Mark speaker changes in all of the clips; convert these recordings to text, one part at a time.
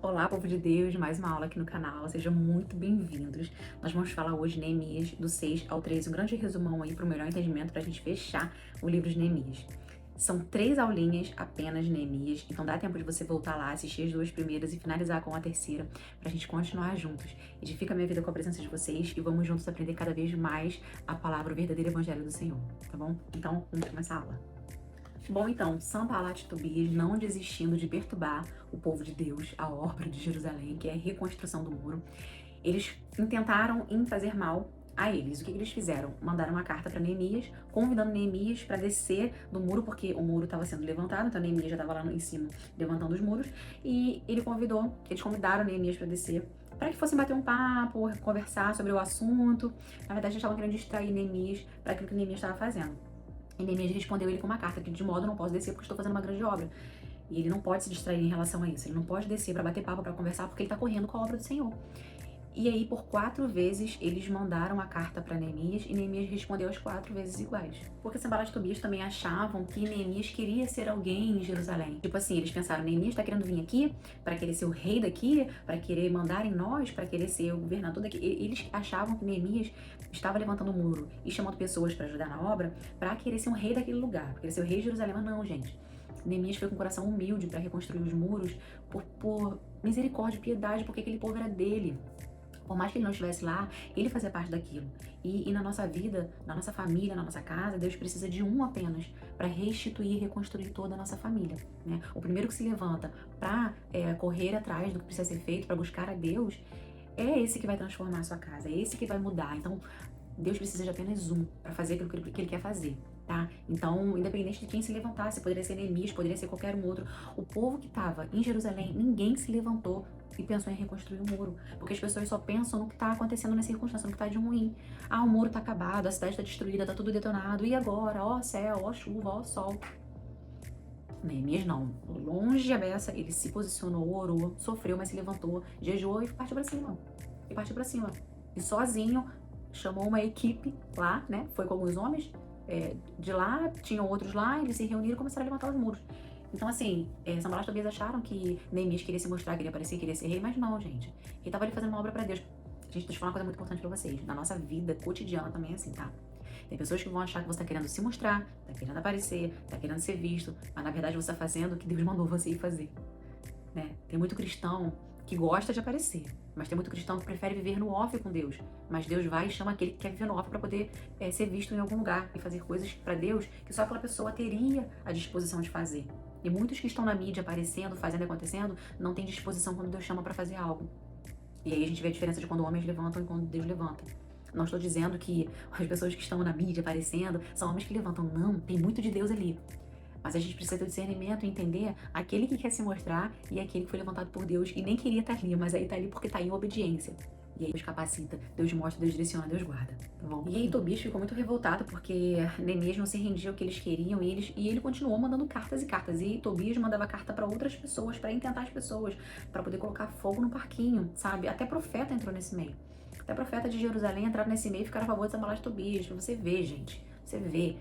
Speaker 1: Olá, povo de Deus, mais uma aula aqui no canal, sejam muito bem-vindos. Nós vamos falar hoje de Neemias, do 6 ao 13, um grande resumão aí para o melhor entendimento, para a gente fechar o livro de Neemias. São 3 aulinhas apenas de Neemias, então dá tempo de você voltar lá, assistir as 2 primeiras e finalizar com a terceira, para a gente continuar juntos. Edifica a minha vida com a presença de vocês e vamos juntos aprender cada vez mais a palavra, o verdadeiro evangelho do Senhor, tá bom? Então, vamos começar a aula. Bom, então, Sanbalat e Tobias não desistindo de perturbar o povo de Deus, a obra de Jerusalém, que é a reconstrução do muro, eles intentaram fazer mal a eles. O que eles fizeram? Mandaram uma carta para Neemias, convidando Neemias para descer do muro, porque o muro estava sendo levantado, então Neemias já estava lá em cima levantando os muros, e eles convidaram Neemias para descer, para que fossem bater um papo, conversar sobre o assunto. Na verdade, eles estavam querendo distrair Neemias para aquilo que Neemias estava fazendo. E Neemias respondeu ele com uma carta, que de modo eu não posso descer porque estou fazendo uma grande obra. E ele não pode se distrair em relação a isso. Ele não pode descer para bater papo, para conversar, porque ele está correndo com a obra do Senhor. E aí, por 4 vezes, eles mandaram a carta para Neemias e Neemias respondeu as 4 vezes iguais. Porque Sanbalat e Tobias também achavam que Neemias queria ser alguém em Jerusalém. Tipo assim, eles pensaram, Neemias está querendo vir aqui para querer ser o rei daqui, para querer mandar em nós, para querer ser o governador daqui. Eles achavam que Neemias estava levantando o muro e chamando pessoas para ajudar na obra para querer ser um rei daquele lugar, para querer ser o rei de Jerusalém. Mas não, gente. Neemias foi com o coração humilde para reconstruir os muros por misericórdia e piedade, porque aquele povo era dele. Por mais que ele não estivesse lá, ele fazia parte daquilo. E na nossa vida, na nossa família, na nossa casa, Deus precisa de um apenas para restituir e reconstruir toda a nossa família, né? O primeiro que se levanta para correr atrás do que precisa ser feito, para buscar a Deus, é esse que vai transformar a sua casa, é esse que vai mudar. Então, Deus precisa de apenas um para fazer aquilo que ele quer fazer, tá? Então, independente de quem se levantasse, poderia ser Neemias, poderia ser qualquer um outro. O povo que estava em Jerusalém, ninguém se levantou e pensou em reconstruir o muro, porque as pessoas só pensam no que está acontecendo na circunstância, no que está de ruim. Ah, o muro está acabado, a cidade está destruída, está tudo detonado, e agora? Ó céu, ó chuva, ó sol. Neemias não, longe a beça, ele se posicionou, orou, sofreu, mas se levantou, jejuou e partiu para cima. E sozinho, chamou uma equipe lá, né? Foi com alguns homens de lá, tinham outros lá, eles se reuniram e começaram a levantar os muros. Então, assim, Sanbalat e Tobias acharam que Neemias queria se mostrar, queria aparecer, queria ser rei, mas não, gente. Ele estava ali fazendo uma obra para Deus. Gente, deixa eu falar uma coisa muito importante pra vocês. Na nossa vida cotidiana também é assim, tá? Tem pessoas que vão achar que você tá querendo se mostrar, tá querendo aparecer, tá querendo ser visto, mas na verdade você tá fazendo o que Deus mandou você ir fazer, né? Tem muito cristão que gosta de aparecer, mas tem muito cristão que prefere viver no off com Deus. Mas Deus vai e chama aquele que quer viver no off para poder ser visto em algum lugar e fazer coisas para Deus que só aquela pessoa teria a disposição de fazer. E muitos que estão na mídia aparecendo, fazendo e acontecendo, não têm disposição quando Deus chama para fazer algo. E aí a gente vê a diferença de quando homens levantam e quando Deus levanta. Não estou dizendo que as pessoas que estão na mídia aparecendo são homens que levantam. Não, tem muito de Deus ali. Mas a gente precisa ter o discernimento e entender aquele que quer se mostrar e aquele que foi levantado por Deus e nem queria estar ali, mas aí tá ali porque tá em obediência. E aí Deus capacita, Deus mostra, Deus direciona, Deus guarda, tá bom? E aí Tobias ficou muito revoltado porque Neemias não se rendia ao que eles queriam e ele continuou mandando cartas e cartas. E Tobias mandava carta para outras pessoas, para intentar as pessoas, para poder colocar fogo no parquinho, sabe? Até profeta entrou nesse meio. Até profeta de Jerusalém entraram nesse meio e ficaram a favor de Sanbalat e Tobias. Pra você ver, gente, você vê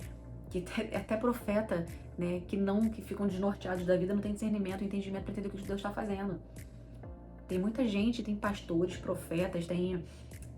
Speaker 1: que até profeta, né, que ficam desnorteados da vida, não tem discernimento, entendimento para entender o que Deus está fazendo. Tem muita gente, tem pastores, profetas, tem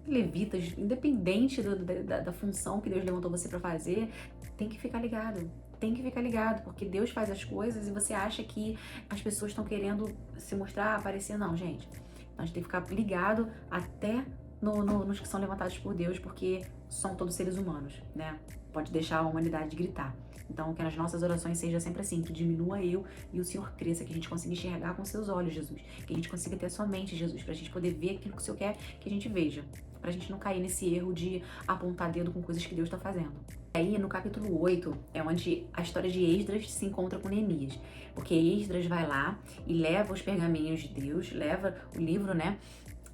Speaker 1: levitas, independente da função que Deus levantou você para fazer, tem que ficar ligado. Tem que ficar ligado, porque Deus faz as coisas e você acha que as pessoas estão querendo se mostrar, aparecer. Não, gente. Então a gente tem que ficar ligado até nos que são levantados por Deus, porque são todos seres humanos, né? Pode deixar a humanidade gritar. Então, que nas nossas orações seja sempre assim, que diminua eu e o Senhor cresça, que a gente consiga enxergar com seus olhos, Jesus. Que a gente consiga ter a sua mente, Jesus, pra gente poder ver aquilo que o Senhor quer que a gente veja. Pra gente não cair nesse erro de apontar dedo com coisas que Deus tá fazendo. Aí, no capítulo 8, é onde a história de Esdras se encontra com Neemias. Porque Esdras vai lá e leva os pergaminhos de Deus, leva o livro, né?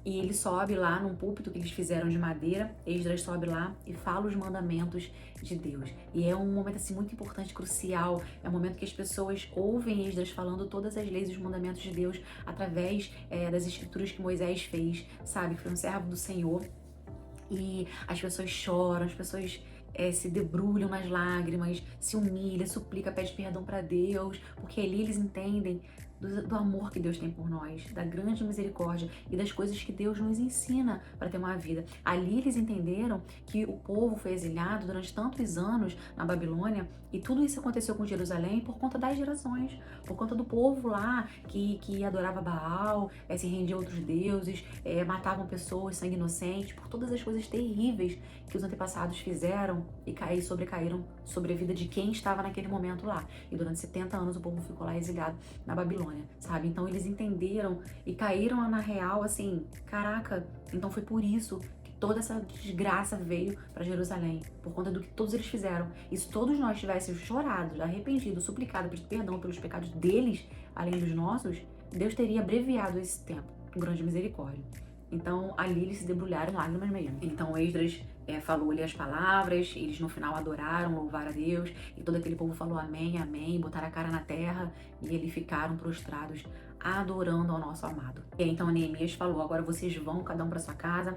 Speaker 1: E ele sobe lá num púlpito que eles fizeram de madeira, Esdras sobe lá e fala os mandamentos de Deus. E é um momento assim muito importante, crucial, é um momento que as pessoas ouvem Esdras falando todas as leis e os mandamentos de Deus através das escrituras que Moisés fez, sabe? Que foi um servo do Senhor. E as pessoas choram, as pessoas se debrulham nas lágrimas, se humilha, suplica, pede perdão para Deus, porque ali eles entendem do amor que Deus tem por nós, da grande misericórdia e das coisas que Deus nos ensina para ter uma vida. Ali eles entenderam que o povo foi exilado durante tantos anos na Babilônia e tudo isso aconteceu com Jerusalém por conta das gerações, por conta do povo lá que adorava Baal, se rendia a outros deuses, matavam pessoas, sangue inocente, por todas as coisas terríveis que os antepassados fizeram e sobrecaíram sobre a vida de quem estava naquele momento lá. E durante 70 anos o povo ficou lá exilado na Babilônia, sabe? Então eles entenderam e caíram na real assim, caraca, então foi por isso que toda essa desgraça veio para Jerusalém, por conta do que todos eles fizeram. E se todos nós tivéssemos chorado, arrependido, suplicado, pedido perdão pelos pecados deles, além dos nossos, Deus teria abreviado esse tempo com grande misericórdia. Então, ali eles se debulharam lágrimas mesmo. Então, Esdras falou ali as palavras, eles no final adoraram, louvaram a Deus, e todo aquele povo falou amém, amém, botaram a cara na terra, e eles ficaram prostrados, adorando ao nosso amado. E então, Neemias falou, agora vocês vão, cada um para sua casa,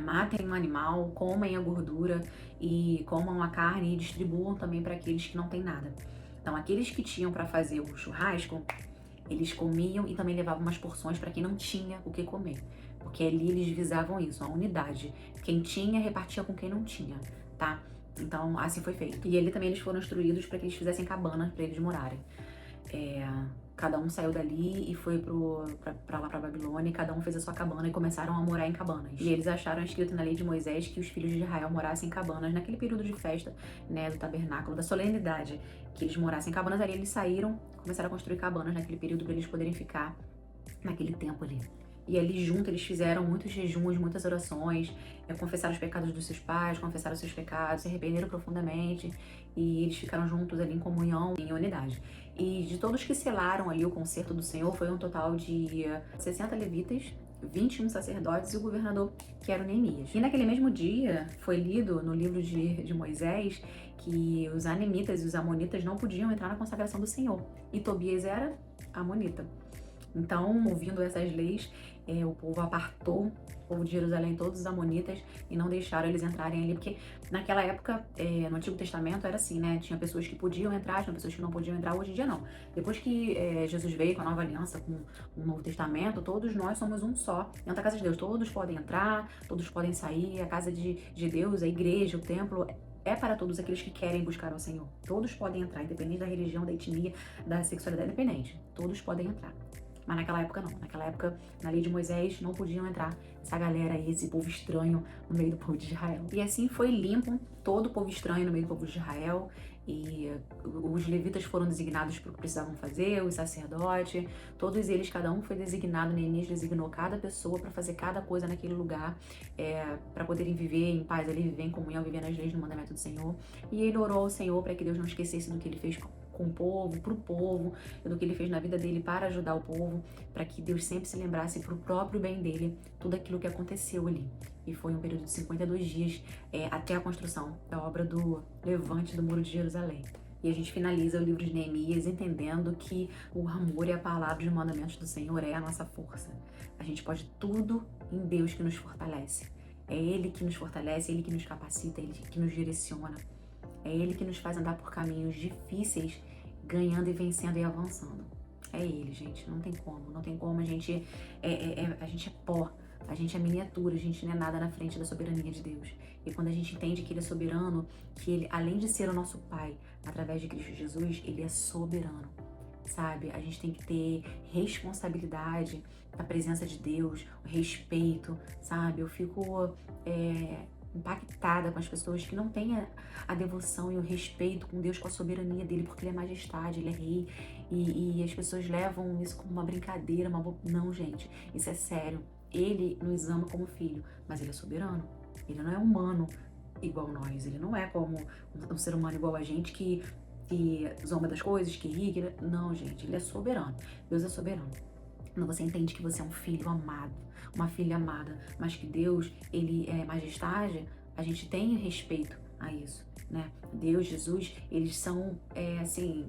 Speaker 1: matem um animal, comem a gordura, e comam a carne, e distribuam também para aqueles que não têm nada. Então, aqueles que tinham para fazer o churrasco, eles comiam e também levavam umas porções para quem não tinha o que comer. Porque ali eles visavam isso, a unidade. Quem tinha, repartia com quem não tinha, tá? Então, assim foi feito. E ali também eles foram instruídos para que eles fizessem cabanas para eles morarem. Cada um saiu dali e foi pra lá pra Babilônia, e cada um fez a sua cabana e começaram a morar em cabanas. E eles acharam escrito na lei de Moisés que os filhos de Israel morassem em cabanas naquele período de festa, né, do tabernáculo, da solenidade, que eles morassem em cabanas ali. Eles saíram, começaram a construir cabanas naquele período para eles poderem ficar naquele tempo ali. E ali junto eles fizeram muitos jejuns, muitas orações, confessaram os pecados dos seus pais, confessaram os seus pecados, se arrependeram profundamente, e eles ficaram juntos ali em comunhão, em unidade. E de todos que selaram ali o concerto do Senhor, foi um total de 60 levitas, 21 sacerdotes e o governador, que era o Neemias. E naquele mesmo dia, foi lido no livro de Moisés que os anemitas e os amonitas não podiam entrar na consagração do Senhor. E Tobias era amonita. Então, ouvindo essas leis, o povo apartou o povo de Jerusalém, todos os amonitas, e não deixaram eles entrarem ali, porque naquela época, no Antigo Testamento, era assim, né? Tinha pessoas que podiam entrar, tinha pessoas que não podiam entrar. Hoje em dia, não. Depois que Jesus veio com a nova aliança, com o Novo Testamento, todos nós somos um só dentro da casa de Deus. Todos podem entrar, todos podem sair. A casa de Deus, a igreja, o templo, é para todos aqueles que querem buscar ao Senhor. Todos podem entrar, independente da religião, da etnia, da sexualidade, independente. Todos podem entrar. Mas naquela época não. Naquela época, na lei de Moisés, não podiam entrar essa galera aí, esse povo estranho no meio do povo de Israel. E assim foi limpo todo o povo estranho no meio do povo de Israel. E os levitas foram designados para o que precisavam fazer, os sacerdotes, todos eles, cada um foi designado. Neemias designou cada pessoa para fazer cada coisa naquele lugar, para poderem viver em paz ali, viver em comunhão, viver nas leis do mandamento do Senhor. E ele orou ao Senhor para que Deus não esquecesse do que ele fez com o povo, pro povo, do que ele fez na vida dele para ajudar o povo, para que Deus sempre se lembrasse pro próprio bem dele, tudo aquilo que aconteceu ali. E foi um período de 52 dias até a construção da obra do levante do Muro de Jerusalém. E a gente finaliza o livro de Neemias entendendo que o amor e a palavra e os mandamentos do Senhor é a nossa força. A gente pode tudo em Deus que nos fortalece. É Ele que nos fortalece, é Ele que nos capacita, é Ele que nos direciona. É Ele que nos faz andar por caminhos difíceis, ganhando e vencendo e avançando. É Ele, gente. Não tem como. Não tem como. A gente é pó. A gente é miniatura. A gente não é nada na frente da soberania de Deus. E quando a gente entende que Ele é soberano, que Ele, além de ser o nosso Pai, através de Cristo Jesus, Ele é soberano. Sabe? A gente tem que ter responsabilidade da presença de Deus, o respeito, sabe? Eu fico impactada com as pessoas que não têm a devoção e o respeito com Deus, com a soberania dele, porque ele é majestade, ele é rei, e as pessoas levam isso como uma brincadeira, não, gente, isso é sério. Ele nos ama como filho, mas ele é soberano. Ele não é humano igual nós, ele não é como um ser humano igual a gente que zomba das coisas, que ri, não, gente, ele é soberano. Deus é soberano. Quando você entende que você é um filho amado, uma filha amada, mas que Deus, ele é majestade, a gente tem respeito a isso, né? Deus, Jesus, eles são, assim,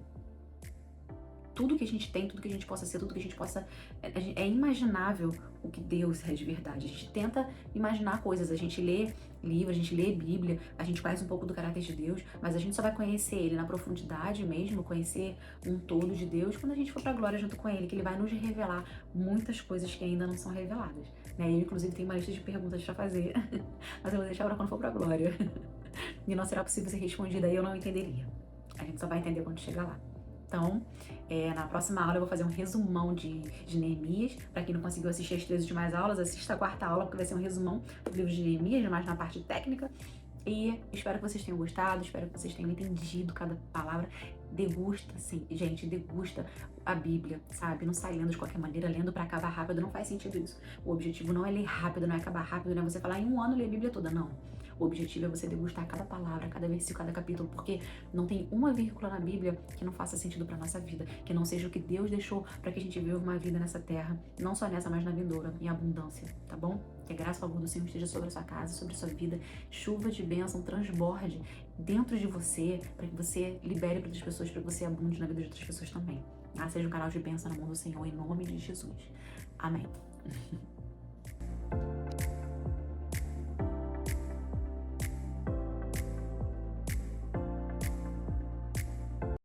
Speaker 1: tudo que a gente tem, tudo que a gente possa ser, tudo que a gente possa... É imaginável o que Deus é de verdade. A gente tenta imaginar coisas, a gente lê livro, a gente lê Bíblia, a gente conhece um pouco do caráter de Deus, mas a gente só vai conhecer Ele na profundidade mesmo, conhecer um todo de Deus, quando a gente for pra glória junto com Ele, que Ele vai nos revelar muitas coisas que ainda não são reveladas, né? Eu, inclusive, tenho uma lista de perguntas pra fazer, mas eu vou deixar pra quando for pra glória. E não será possível ser respondida aí, eu não entenderia. A gente só vai entender quando chegar lá. Então, na próxima aula eu vou fazer um resumão de Neemias. Para quem não conseguiu assistir as 3 últimas aulas, assista a 4ª aula, porque vai ser um resumão do livro de Neemias, mais na parte técnica. E espero que vocês tenham gostado, espero que vocês tenham entendido cada palavra. Degusta, sim, gente, degusta a Bíblia, sabe? Não sai lendo de qualquer maneira, lendo para acabar rápido, não faz sentido isso. O objetivo não é ler rápido, não é acabar rápido, não é você falar em um ano ler a Bíblia toda, não. O objetivo é você degustar cada palavra, cada versículo, cada capítulo, porque não tem uma vírgula na Bíblia que não faça sentido para nossa vida, que não seja o que Deus deixou para que a gente viva uma vida nessa terra, não só nessa, mas na vindoura, em abundância, tá bom? Que a graça e o favor do Senhor esteja sobre a sua casa, sobre a sua vida, chuva de bênção transborde dentro de você, para que você libere para outras pessoas, para que você abunde na vida de outras pessoas também. Seja um canal de bênção na mão do Senhor, em nome de Jesus. Amém.